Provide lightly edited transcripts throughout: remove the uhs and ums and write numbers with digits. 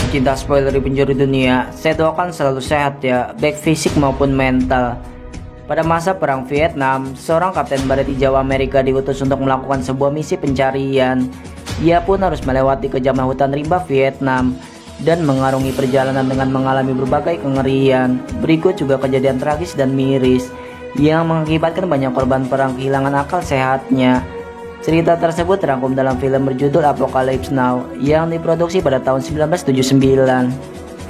Pecinta spoiler di penjuru dunia, saya doakan selalu sehat ya, baik fisik maupun mental. Pada masa Perang Vietnam, seorang kapten baret hijau Amerika diutus untuk melakukan sebuah misi pencarian. Ia pun harus melewati kejamnya hutan rimba Vietnam dan mengarungi perjalanan dengan mengalami berbagai kengerian. Berikut juga kejadian tragis dan miris yang mengakibatkan banyak korban perang kehilangan akal sehatnya. Cerita tersebut terangkum dalam film berjudul Apocalypse Now yang diproduksi pada tahun 1979.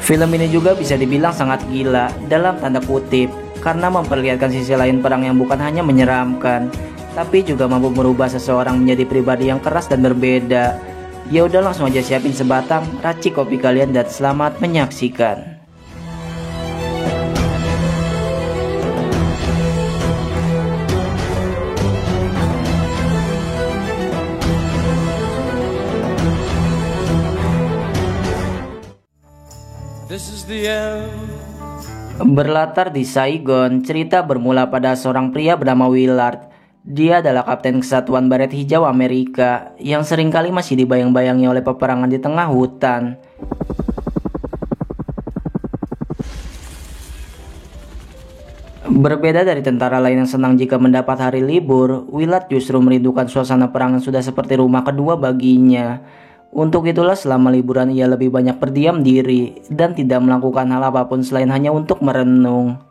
Film ini juga bisa dibilang sangat gila dalam tanda kutip karena memperlihatkan sisi lain perang yang bukan hanya menyeramkan, tapi juga mampu merubah seseorang menjadi pribadi yang keras dan berbeda. Ya udah, langsung aja siapin sebatang, racik kopi kalian dan selamat menyaksikan. Berlatar di Saigon, cerita bermula pada seorang pria bernama Willard. Dia adalah kapten kesatuan baret hijau Amerika yang seringkali masih dibayang-bayangi oleh peperangan di tengah hutan. Berbeda dari tentara lain yang senang jika mendapat hari libur, Willard justru merindukan suasana perang yang sudah seperti rumah kedua baginya. Untuk itulah selama liburan ia lebih banyak berdiam diri dan tidak melakukan hal apapun selain hanya untuk merenung.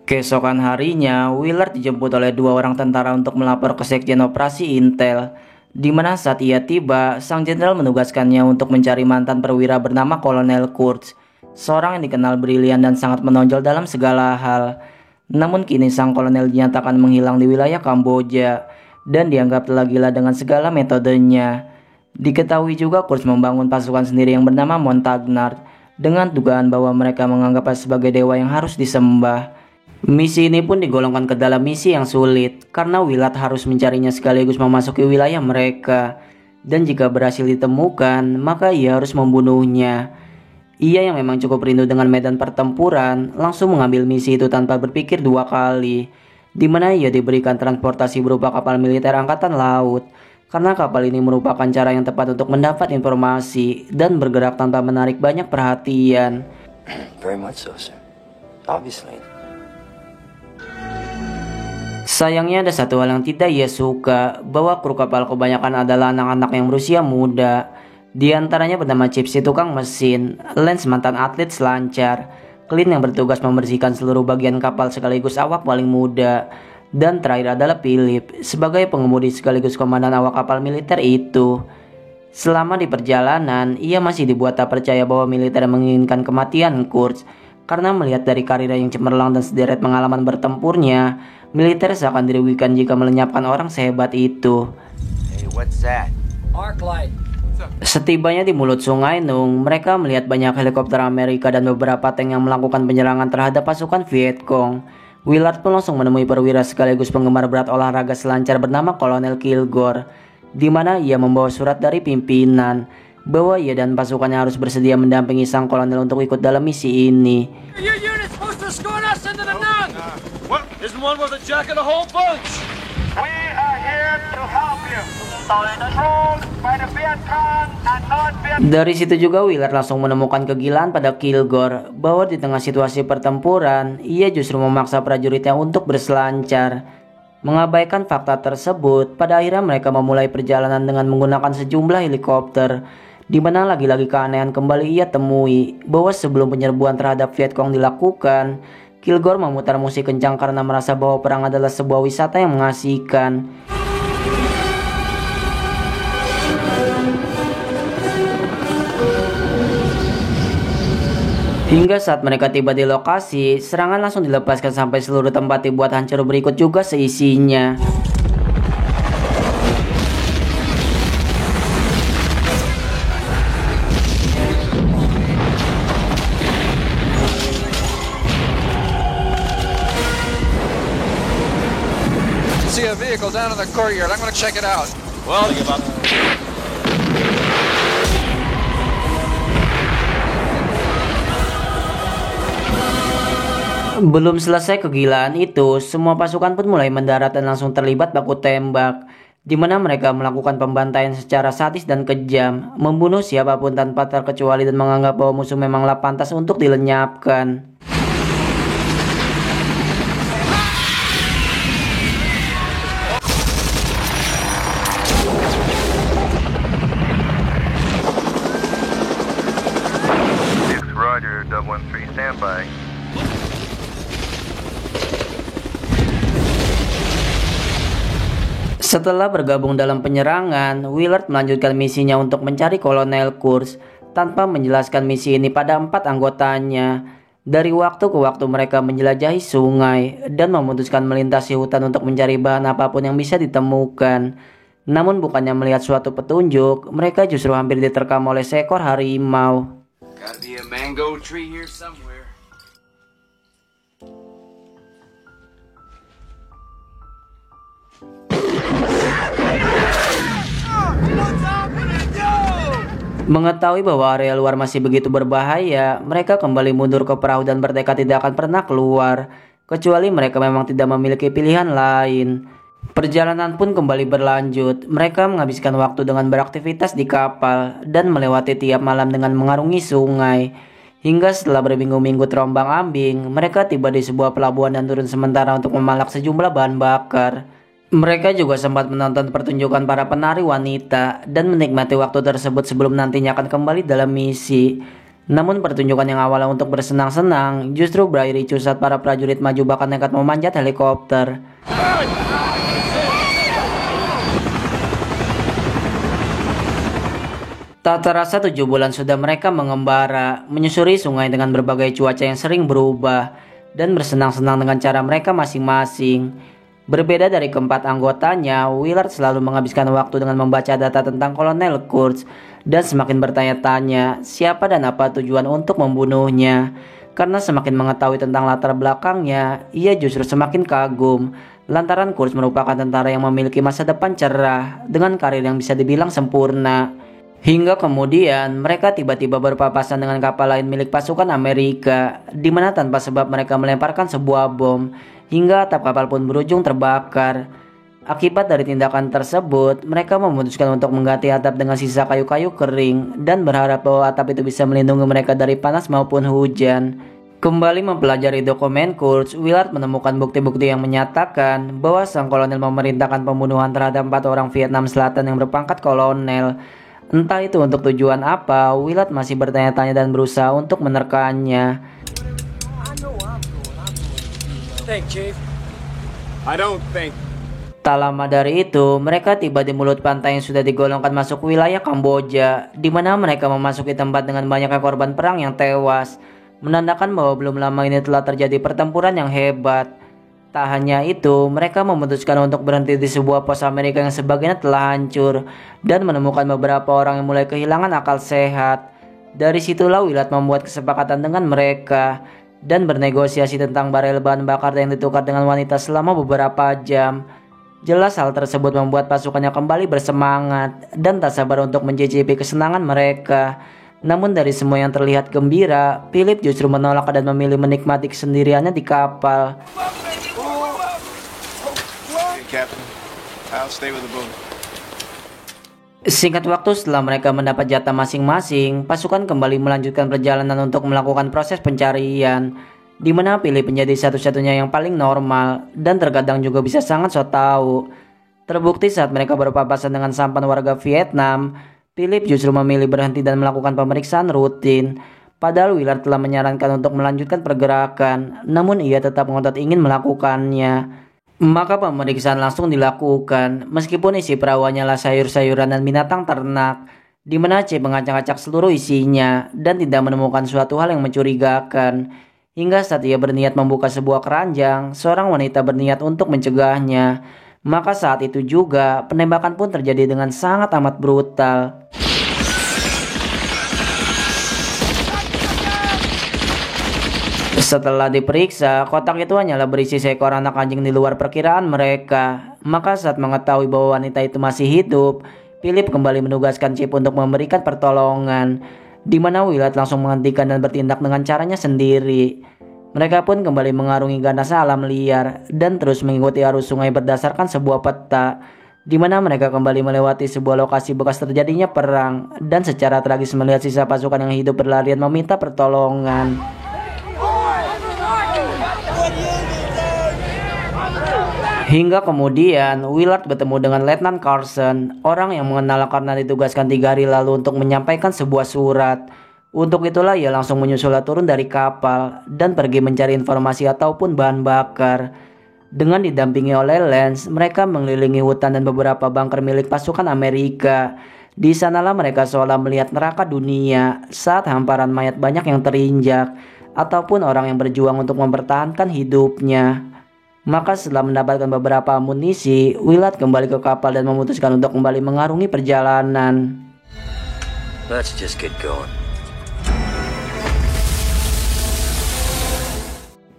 Keesokan harinya, Willard dijemput oleh dua orang tentara untuk melapor ke Sekjen Operasi Intel, di mana saat ia tiba, sang jenderal menugaskannya untuk mencari mantan perwira bernama Kolonel Kurtz, seorang yang dikenal brilian dan sangat menonjol dalam segala hal. Namun kini sang kolonel dinyatakan menghilang di wilayah Kamboja dan dianggap telah gila dengan segala metodenya. Diketahui juga Kurtz membangun pasukan sendiri yang bernama Montagnard dengan dugaan bahwa mereka menganggapnya sebagai dewa yang harus disembah. Misi ini pun digolongkan ke dalam misi yang sulit karena Willard harus mencarinya sekaligus memasuki wilayah mereka, dan jika berhasil ditemukan maka ia harus membunuhnya. Ia yang memang cukup rindu dengan medan pertempuran langsung mengambil misi itu tanpa berpikir dua kali, di mana ia diberikan transportasi berupa kapal militer angkatan laut karena kapal ini merupakan cara yang tepat untuk mendapat informasi dan bergerak tanpa menarik banyak perhatian. Very much so, sir. Obviously. Sayangnya ada satu hal yang tidak ia suka, bahwa kru kapal kebanyakan adalah anak-anak yang berusia muda. Di antaranya bernama Chip si tukang mesin, Lance mantan atlet selancar, Clint yang bertugas membersihkan seluruh bagian kapal sekaligus awak paling muda, dan terakhir adalah Philip sebagai pengemudi sekaligus komandan awak kapal militer itu. Selama di perjalanan, ia masih dibuat tak percaya bahwa militer menginginkan kematian Kurtz, karena melihat dari karir yang cemerlang dan sederet pengalaman bertempurnya, militer seakan dirugikan jika melenyapkan orang sehebat itu. Hey, what's that? Arc light. Setibanya di mulut Sungai Nung, mereka melihat banyak helikopter Amerika dan beberapa tank yang melakukan penyerangan terhadap pasukan Vietcong. Willard pun langsung menemui perwira sekaligus penggemar berat olahraga selancar bernama Kolonel Kilgore, di mana ia membawa surat dari pimpinan bahwa ia dan pasukannya harus bersedia mendampingi sang kolonel untuk ikut dalam misi ini. Your unit's supposed to escort us into the Nung. What? Isn't one with a jacket a whole bunch? We are here to help you. Controlled by the Viet Cong and North Vietnam. Dari situ juga Willard langsung menemukan kegilaan pada Kilgore bahwa di tengah situasi pertempuran, ia justru memaksa prajuritnya untuk berselancar. Mengabaikan fakta tersebut, pada akhirnya mereka memulai perjalanan dengan menggunakan sejumlah helikopter, di mana lagi-lagi keanehan kembali ia temui bahwa sebelum penyerbuan terhadap Vietcong dilakukan, Kilgore memutar musik kencang karena merasa bahwa perang adalah sebuah wisata yang mengasihkan. Hingga saat mereka tiba di lokasi, serangan langsung dilepaskan sampai seluruh tempat dibuat hancur, berikut juga seisinya. See a vehicle down in the courtyard. I'm going to check it out. Well, give up. Belum selesai kegilaan itu, semua pasukan pun mulai mendarat dan langsung terlibat baku tembak, di mana mereka melakukan pembantaian secara sadis dan kejam, membunuh siapapun tanpa terkecuali dan menganggap bahwa musuh memanglah pantas untuk dilenyapkan. Roger, 013, standby. Setelah bergabung dalam penyerangan, Willard melanjutkan misinya untuk mencari Kolonel Kurtz tanpa menjelaskan misi ini pada 4 anggotanya. Dari waktu ke waktu mereka menjelajahi sungai dan memutuskan melintasi hutan untuk mencari bahan apapun yang bisa ditemukan. Namun bukannya melihat suatu petunjuk, mereka justru hampir diterkam oleh seekor harimau. Gotta be a mango tree here somewhere. Mengetahui bahwa area luar masih begitu berbahaya, mereka kembali mundur ke perahu dan bertekad tidak akan pernah keluar, kecuali mereka memang tidak memiliki pilihan lain. Perjalanan pun kembali berlanjut. Mereka menghabiskan waktu dengan beraktivitas di kapal dan melewati tiap malam dengan mengarungi sungai. Hingga setelah berminggu-minggu terombang-ambing, mereka tiba di sebuah pelabuhan dan turun sementara untuk memalak sejumlah bahan bakar. Mereka juga sempat menonton pertunjukan para penari wanita dan menikmati waktu tersebut sebelum nantinya akan kembali dalam misi. Namun pertunjukan yang awalnya untuk bersenang-senang justru berakhir ricuh saat para prajurit maju bahkan nekat memanjat helikopter. Tak terasa 7 bulan sudah mereka mengembara, menyusuri sungai dengan berbagai cuaca yang sering berubah, dan bersenang-senang dengan cara mereka masing-masing. Berbeda dari keempat anggotanya, Willard selalu menghabiskan waktu dengan membaca data tentang Kolonel Kurtz dan semakin bertanya-tanya siapa dan apa tujuan untuk membunuhnya. Karena semakin mengetahui tentang latar belakangnya, ia justru semakin kagum. Lantaran Kurtz merupakan tentara yang memiliki masa depan cerah dengan karir yang bisa dibilang sempurna. Hingga kemudian mereka tiba-tiba berpapasan dengan kapal lain milik pasukan Amerika, di mana tanpa sebab mereka melemparkan sebuah bom, hingga atap kapal pun berujung terbakar. Akibat dari tindakan tersebut, mereka memutuskan untuk mengganti atap dengan sisa kayu-kayu kering dan berharap bahwa atap itu bisa melindungi mereka dari panas maupun hujan. Kembali mempelajari dokumen Kurtz, Willard menemukan bukti-bukti yang menyatakan bahwa sang kolonel memerintahkan pembunuhan terhadap 4 orang Vietnam Selatan yang berpangkat kolonel. Entah itu untuk tujuan apa, Willard masih bertanya-tanya dan berusaha untuk menerkanya. Tak lama dari itu, mereka tiba di mulut pantai yang sudah digolongkan masuk wilayah Kamboja, di mana mereka memasuki tempat dengan banyaknya korban perang yang tewas, menandakan bahwa belum lama ini telah terjadi pertempuran yang hebat. Tak hanya itu, mereka memutuskan untuk berhenti di sebuah pos Amerika yang sebagiannya telah hancur dan menemukan beberapa orang yang mulai kehilangan akal sehat. Dari situlah Willard membuat kesepakatan dengan mereka dan bernegosiasi tentang barel bahan bakar yang ditukar dengan wanita selama beberapa jam. Jelas hal tersebut membuat pasukannya kembali bersemangat dan tak sabar untuk mencicipi kesenangan mereka. Namun dari semua yang terlihat gembira, Philip justru menolak dan memilih menikmati kesendiriannya di kapal. Singkat waktu setelah mereka mendapat jatah masing-masing, pasukan kembali melanjutkan perjalanan untuk melakukan proses pencarian, di mana Philip menjadi satu-satunya yang paling normal dan terkadang juga bisa sangat so tahu. Terbukti saat mereka berpapasan dengan sampan warga Vietnam, Philip justru memilih berhenti dan melakukan pemeriksaan rutin. Padahal Willard telah menyarankan untuk melanjutkan pergerakan, namun ia tetap ngotot ingin melakukannya. Maka pemeriksaan langsung dilakukan, meskipun isi perahu hanyalah sayur-sayuran dan binatang ternak, di mana C mengacak-acak seluruh isinya dan tidak menemukan suatu hal yang mencurigakan. Hingga saat ia berniat membuka sebuah keranjang, seorang wanita berniat untuk mencegahnya. Maka saat itu juga penembakan pun terjadi dengan sangat amat brutal. Setelah diperiksa, kotak itu hanyalah berisi seekor anak anjing di luar perkiraan mereka. Maka saat mengetahui bahwa wanita itu masih hidup, Philip kembali menugaskan Chip untuk memberikan pertolongan, di mana Willard langsung menghentikan dan bertindak dengan caranya sendiri. Mereka pun kembali mengarungi ganas alam liar dan terus mengikuti arus sungai berdasarkan sebuah peta, di mana mereka kembali melewati sebuah lokasi bekas terjadinya perang dan secara tragis melihat sisa pasukan yang hidup berlarian meminta pertolongan. Hingga kemudian Willard bertemu dengan Letnan Carson, orang yang mengenal karena ditugaskan 3 hari lalu untuk menyampaikan sebuah surat. Untuk itulah ia langsung menyusul turun dari kapal dan pergi mencari informasi ataupun bahan bakar. Dengan didampingi oleh Lance, mereka mengelilingi hutan dan beberapa bunker milik pasukan Amerika. Di sanalah mereka seolah melihat neraka dunia saat hamparan mayat banyak yang terinjak ataupun orang yang berjuang untuk mempertahankan hidupnya. Maka setelah mendapatkan beberapa amunisi, Willard kembali ke kapal dan memutuskan untuk kembali mengarungi perjalanan. Let's just get going.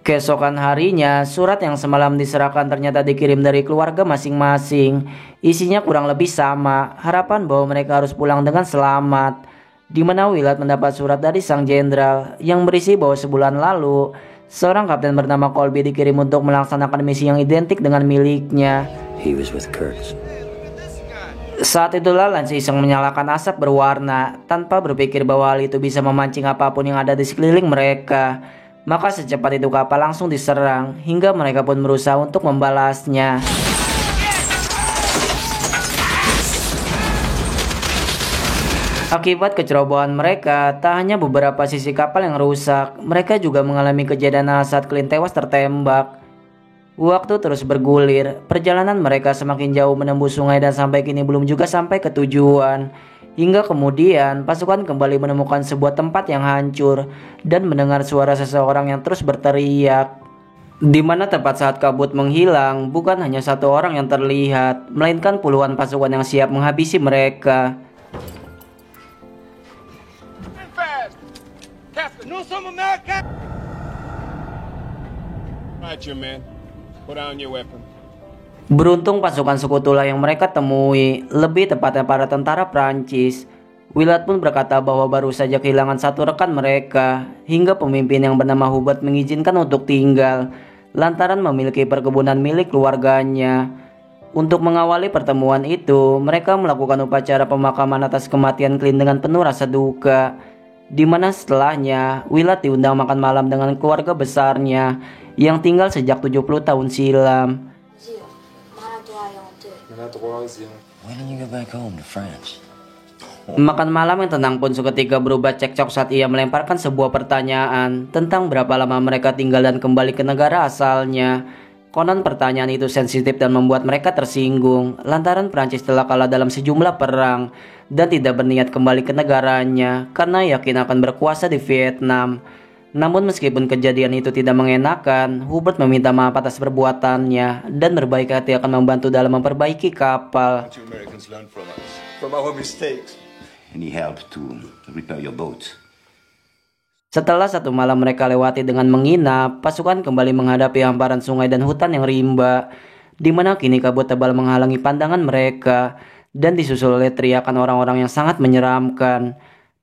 Keesokan harinya, surat yang semalam diserahkan ternyata dikirim dari keluarga masing-masing. Isinya kurang lebih sama, harapan bahwa mereka harus pulang dengan selamat. Di mana Willard mendapat surat dari sang jenderal yang berisi bahwa sebulan lalu, seorang kapten bernama Colby dikirim untuk melaksanakan misi yang identik dengan miliknya. He was with Kurtz. Saat itulah Lance iseng menyalakan asap berwarna tanpa berpikir bahwa hal itu bisa memancing apapun yang ada di sekeliling mereka. Maka secepat itu kapal langsung diserang hingga mereka pun berusaha untuk membalasnya. Akibat kecerobohan mereka, tak hanya beberapa sisi kapal yang rusak, mereka juga mengalami kejadian saat Clint tewas tertembak. Waktu terus bergulir, perjalanan mereka semakin jauh menembus sungai dan sampai kini belum juga sampai ke tujuan. Hingga kemudian pasukan kembali menemukan sebuah tempat yang hancur dan mendengar suara seseorang yang terus berteriak. Di mana tepat saat kabut menghilang, bukan hanya satu orang yang terlihat, melainkan puluhan pasukan yang siap menghabisi mereka. Beruntung pasukan sekutulah yang mereka temui, lebih tepatnya para tentara Prancis. Willard pun berkata bahwa baru saja kehilangan satu rekan mereka, hingga pemimpin yang bernama Hubert mengizinkan untuk tinggal, lantaran memiliki perkebunan milik keluarganya. Untuk mengawali pertemuan itu, mereka melakukan upacara pemakaman atas kematian Clint dengan penuh rasa duka, di mana setelahnya Willard diundang makan malam dengan keluarga besarnya yang tinggal sejak 70 tahun silam. Why don't you go back home to France? Makan malam yang tenang pun seketika berubah cekcok saat ia melemparkan sebuah pertanyaan tentang berapa lama mereka tinggal dan kembali ke negara asalnya. Konon pertanyaan itu sensitif dan membuat mereka tersinggung lantaran Prancis telah kalah dalam sejumlah perang dan tidak berniat kembali ke negaranya karena yakin akan berkuasa di Vietnam. Namun meskipun kejadian itu tidak mengenakan, Hubert meminta maaf atas perbuatannya dan berbaik hati akan membantu dalam memperbaiki kapal. And he helped to repair your boat. Setelah satu malam mereka lewati dengan menginap, pasukan kembali menghadapi hamparan sungai dan hutan yang rimba, di mana kini kabut tebal menghalangi pandangan mereka dan disusul oleh teriakan orang-orang yang sangat menyeramkan.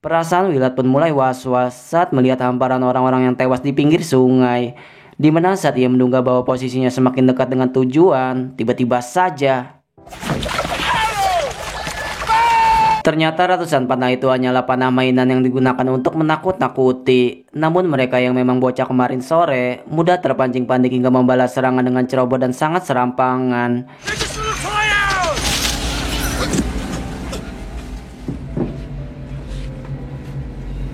Perasaan Willard pun mulai was-was saat melihat hamparan orang-orang yang tewas di pinggir sungai, di mana saat ia menduga bahwa posisinya semakin dekat dengan tujuan, tiba-tiba saja ternyata ratusan panah itu hanyalah panah mainan yang digunakan untuk menakut-nakuti. Namun mereka yang memang bocah kemarin sore mudah terpancing panik hingga membalas serangan dengan ceroboh dan sangat serampangan.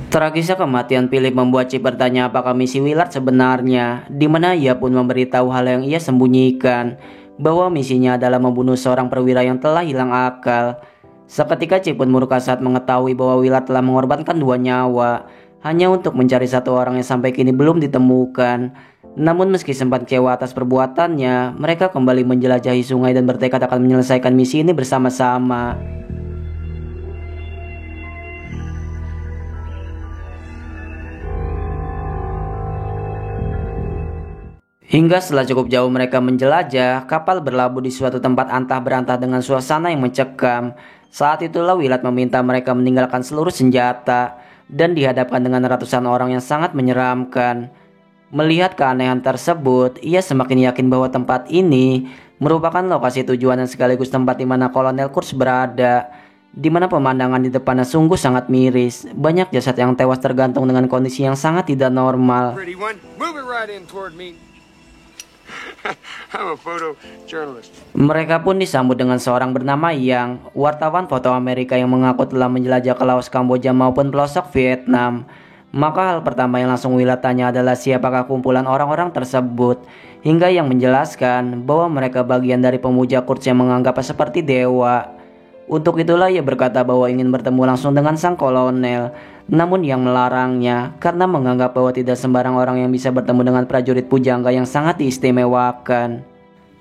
Tragisnya kematian Philip membuat Chip bertanya apakah misi Willard sebenarnya, di mana ia pun memberitahu hal yang ia sembunyikan, bahwa misinya adalah membunuh seorang perwira yang telah hilang akal. Seketika Chip pun murka saat mengetahui bahwa Willard telah mengorbankan 2 nyawa hanya untuk mencari satu orang yang sampai kini belum ditemukan. Namun meski sempat kecewa atas perbuatannya, mereka kembali menjelajahi sungai dan bertekad akan menyelesaikan misi ini bersama-sama. Hingga setelah cukup jauh mereka menjelajah, kapal berlabuh di suatu tempat antah berantah dengan suasana yang mencekam. Saat itulah Willard meminta mereka meninggalkan seluruh senjata dan dihadapkan dengan ratusan orang yang sangat menyeramkan. Melihat keanehan tersebut, ia semakin yakin bahwa tempat ini merupakan lokasi tujuan dan sekaligus tempat di mana Kolonel Kurtz berada, di mana pemandangan di depannya sungguh sangat miris. Banyak jasad yang tewas tergantung dengan kondisi yang sangat tidak normal. Pretty one, move it right in toward me. I'm a photojournalist. Mereka pun disambut dengan seorang bernama Yang, wartawan foto Amerika yang mengaku telah menjelajah ke Laos, Kamboja maupun pelosok Vietnam. Maka hal pertama yang langsung Willard tanya adalah siapakah kumpulan orang-orang tersebut, hingga Yang menjelaskan bahwa mereka bagian dari pemuja Kurtz yang menganggapnya seperti dewa. Untuk itulah ia berkata bahwa ingin bertemu langsung dengan sang kolonel, namun Yang melarangnya karena menganggap bahwa tidak sembarang orang yang bisa bertemu dengan prajurit pujangga yang sangat diistimewakan.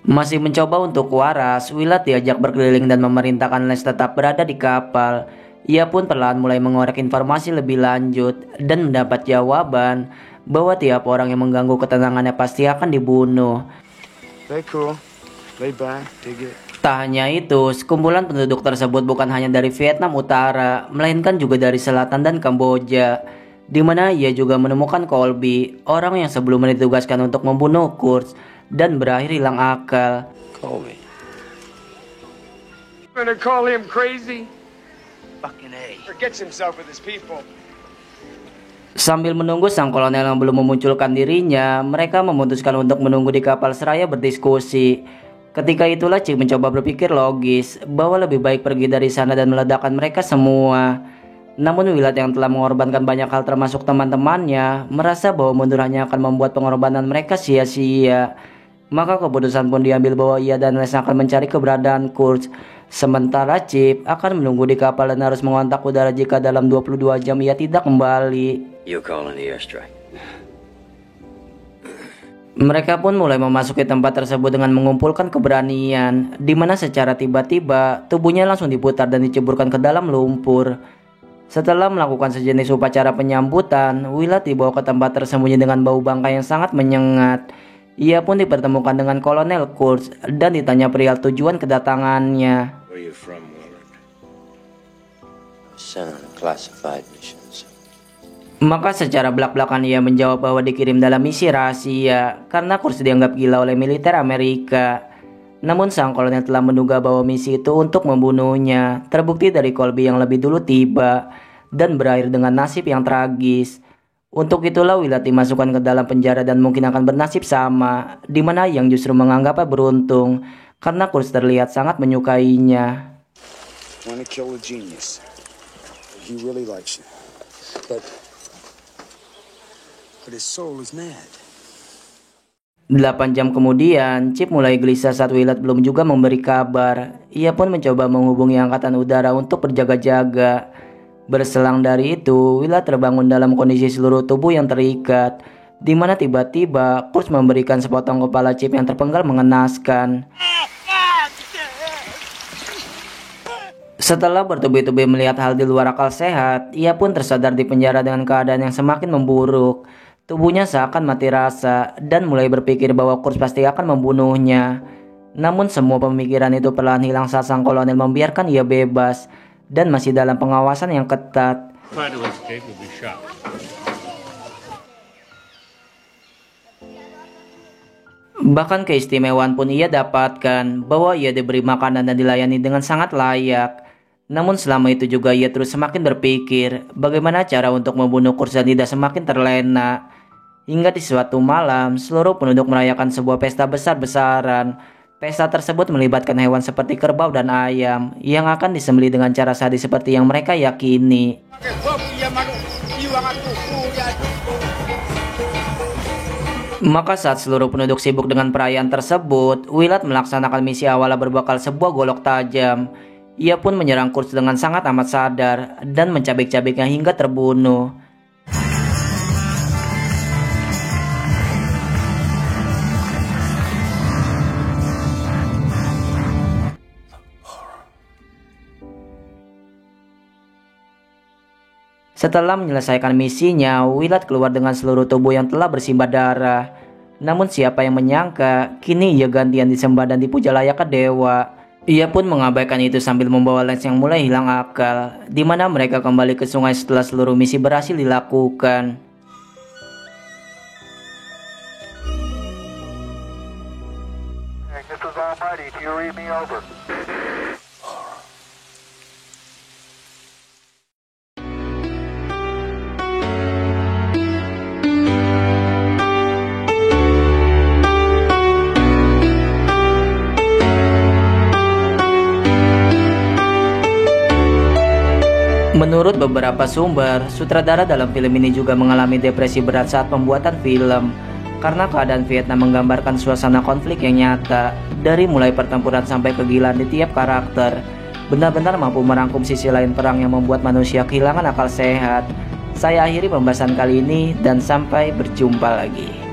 Masih mencoba untuk waras, Willard diajak berkeliling dan memerintahkan Lance tetap berada di kapal. Ia pun perlahan mulai mengorek informasi lebih lanjut dan mendapat jawaban bahwa tiap orang yang mengganggu ketenangannya pasti akan dibunuh. Play cool, lay back, dig it. Tak hanya itu, sekumpulan penduduk tersebut bukan hanya dari Vietnam Utara, melainkan juga dari Selatan dan Kamboja, di mana ia juga menemukan Colby, orang yang sebelumnya ditugaskan untuk membunuh Kurtz dan berakhir hilang akal. Colby. Gonna call him crazy? Fucking A. Forgets himself with his people. Sambil menunggu sang kolonel yang belum memunculkan dirinya, mereka memutuskan untuk menunggu di kapal seraya berdiskusi. Ketika itulah Chip mencoba berpikir logis bahwa lebih baik pergi dari sana dan meledakkan mereka semua. Namun Willard yang telah mengorbankan banyak hal termasuk teman-temannya merasa bahwa mundur hanya akan membuat pengorbanan mereka sia-sia. Maka keputusan pun diambil bahwa ia dan Les akan mencari keberadaan Kurtz. Sementara Chip akan menunggu di kapal dan harus mengontak udara jika dalam 22 jam ia tidak kembali. You call in the airstrike. Mereka pun mulai memasuki tempat tersebut dengan mengumpulkan keberanian, di mana secara tiba-tiba tubuhnya langsung diputar dan diceburkan ke dalam lumpur. Setelah melakukan sejenis upacara penyambutan, Willard dibawa ke tempat tersembunyi dengan bau bangkai yang sangat menyengat. Ia pun dipertemukan dengan Kolonel Kurtz dan ditanya perihal tujuan kedatangannya. Where are you from, Willard? I was sent on a classified mission. Maka secara belak-belakan ia menjawab bahwa dikirim dalam misi rahasia karena Kurtz dianggap gila oleh militer Amerika. Namun sang kolonel telah menduga bahwa misi itu untuk membunuhnya. Terbukti dari Colby yang lebih dulu tiba dan berakhir dengan nasib yang tragis. Untuk itulah Willard dimasukkan ke dalam penjara dan mungkin akan bernasib sama, di mana Yang justru menganggapnya beruntung karena Kurtz terlihat sangat menyukainya. Want to kill a genius. He really likes you. But his soul is mad. 8 jam kemudian, Chip mulai gelisah saat Willard belum juga memberi kabar. Ia pun mencoba menghubungi angkatan udara untuk berjaga-jaga. Berselang dari itu, Willard terbangun dalam kondisi seluruh tubuh yang terikat, di mana tiba-tiba Kurtz memberikan sepotong kepala Chip yang terpenggal mengenaskan. Setelah bertubi-tubi melihat hal di luar akal sehat, ia pun tersadar di penjara dengan keadaan yang semakin memburuk. Tubuhnya seakan mati rasa dan mulai berpikir bahwa Kurtz pasti akan membunuhnya. Namun semua pemikiran itu perlahan hilang saat sang kolonel membiarkan ia bebas dan masih dalam pengawasan yang ketat. Bahkan keistimewaan pun ia dapatkan bahwa ia diberi makanan dan dilayani dengan sangat layak. Namun selama itu juga ia terus semakin berpikir bagaimana cara untuk membunuh Kurtz dan tidak semakin terlena. Hingga di suatu malam, seluruh penduduk merayakan sebuah pesta besar-besaran. Pesta tersebut melibatkan hewan seperti kerbau dan ayam yang akan disembelih dengan cara sadis seperti yang mereka yakini. Maka saat seluruh penduduk sibuk dengan perayaan tersebut, Willard melaksanakan misi awalnya berbekal sebuah golok tajam. Ia pun menyerang Kurtz dengan sangat amat sadar dan mencabik-cabiknya hingga terbunuh. Setelah menyelesaikan misinya, Willard keluar dengan seluruh tubuh yang telah bersimbah darah. Namun siapa yang menyangka, kini ia gantian disembah dan dipuja layaknya dewa. Ia pun mengabaikan itu sambil membawa Lance yang mulai hilang akal, di mana mereka kembali ke sungai setelah seluruh misi berhasil dilakukan. me over. Menurut beberapa sumber, sutradara dalam film ini juga mengalami depresi berat saat pembuatan film karena keadaan Vietnam menggambarkan suasana konflik yang nyata dari mulai pertempuran sampai kegilaan di tiap karakter. Benar-benar mampu merangkum sisi lain perang yang membuat manusia kehilangan akal sehat. Saya akhiri pembahasan kali ini dan sampai berjumpa lagi.